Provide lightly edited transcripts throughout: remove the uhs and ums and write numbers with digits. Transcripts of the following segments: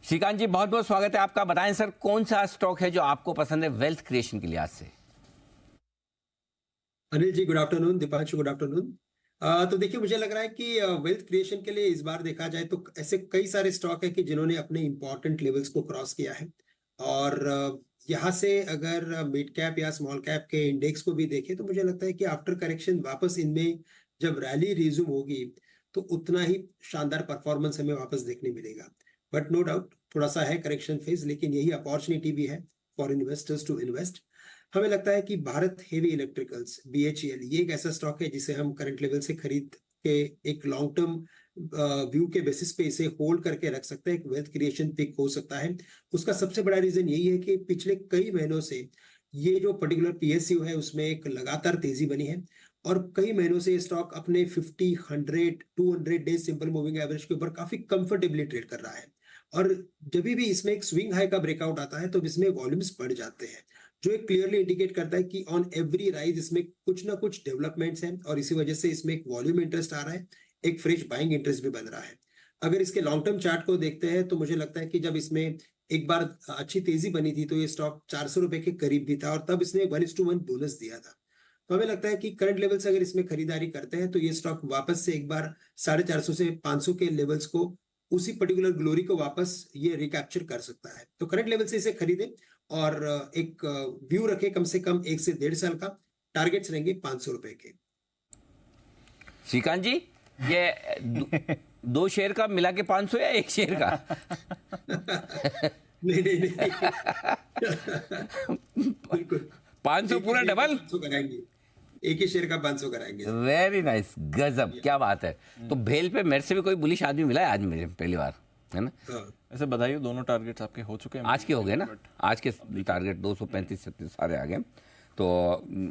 श्रीकांत जी, बहुत बहुत स्वागत है आपका। बताएं सर, कौन सा स्टॉक है जो आपको पसंद है वेल्थ क्रिएशन के लिहाज से? Anil ji, good afternoon. Deepanshu, good afternoon. तो देखिए, मुझे लग रहा है कि वेल्थ क्रिएशन के लिए इस बार देखा जाए तो ऐसे कई सारे स्टॉक है कि जिन्होंने अपने इंपॉर्टेंट लेवल्स को क्रॉस किया है। और यहाँ से अगर मिड कैप या स्मॉल कैप के इंडेक्स को भी देखें तो मुझे लगता है कि आफ्टर करेक्शन वापस इनमें जब रैली रिज्यूम होगी तो उतना ही शानदार परफॉर्मेंस हमें वापस देखने मिलेगा। बट नो डाउट थोड़ा सा है करेक्शन फेज, लेकिन यही अपॉर्चुनिटी भी है फॉर इन्वेस्टर्स टू इन्वेस्ट। हमें लगता है कि भारत हेवी इलेक्ट्रिकल्स बीएचईएल ये एक ऐसा स्टॉक है जिसे हम करंट लेवल से खरीद के एक लॉन्ग टर्म व्यू के बेसिस पे इसे होल्ड करके रख सकते हैं। एक वेल्थ क्रिएशन पिक हो सकता है। उसका सबसे बड़ा रीजन यही है कि पिछले कई महीनों से ये जो पर्टिकुलर पीएसयू है उसमें एक लगातार तेजी बनी है और कई महीनों से ये स्टॉक अपने 50, 100, 200 डेज सिंपल मूविंग एवरेज के ऊपर काफी कंफर्टेबली ट्रेड कर रहा है। और जब भी इसमें एक स्विंग हाई का ब्रेकआउट आता है तो इसमें वॉल्यूम्स बढ़ जाते हैं, जो एक क्लियरली इंडिकेट करता है कि ऑन एवरी राइज इसमें कुछ ना कुछ डेवलपमेंट्स हैं और इसी वजह से इसमें एक वॉल्यूम इंटरेस्ट आ रहा है, एक फ्रेश बाइंग इंटरेस्ट भी बन रहा है। अगर इसके लॉन्ग टर्म चार्ट को देखते हैं तो मुझे लगता है कि जब इसमें एक बार अच्छी तेजी बनी थी तो ये स्टॉक 400 रुपए के करीब भी था और तब इसने 1:1 बोनस दिया था। तो हमें लगता है कि करंट लेवल से अगर इसमें खरीदारी करते हैं तो ये स्टॉक वापस से एक बार 450 से 500 के लेवल्स को, उसी पर्टिकुलर ग्लोरी को वापस ये रिकैप्चर कर सकता है। तो करंट लेवल से इसे खरीदें और एक व्यू रखें कम से कम 1 से 1.5 साल का। टारगेट्स रहेंगे 500 रुपए के। श्रीकांत जी, ये दो शेयर का मिला के 500 या एक शेयर का? नहीं नहीं नहीं। बिल्कुल 500 पूरा डबल? 500 कराएंगे, एक ही शेयर का 500 कराएंगे। वेरी नाइस, गजब, क्या बात है। तो भेल पे मेरे से भी कोई बुलिश आदमी मिला है आज मुझे पहली बार, है ना? ऐसे बताइए, दोनों टारगेट्स आपके हो चुके हैं? आज के हो गए ना, आज के टारगेट 235-36 सारे आ गए। तो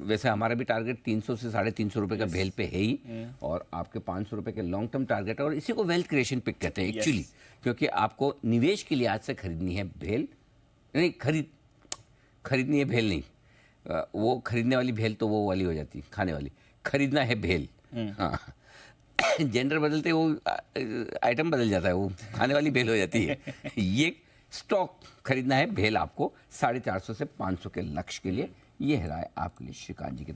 वैसे हमारा भी टारगेट 300 से 350 रुपए का भेल पे है ही, और आपके 500 रुपए के लॉन्ग टर्म टारगेट है। और इसी को वेल्थ क्रिएशन पिक कहते हैं एक्चुअली, क्योंकि आपको निवेश के लिए आज से खरीदनी है भेल, नहीं खरीदनी है भेल नहीं, वो खरीदने वाली भेल तो वो वाली हो जाती है, खाने वाली। खरीदना है भेल, हाँ। जेंडर बदलते वो आइटम बदल जाता है, वो खाने वाली भेल हो जाती है। ये स्टॉक खरीदना है भेल आपको 450 से 500 के लक्ष्य के लिए। ये है राय आपके लिए श्रीकांत जी की तरफ।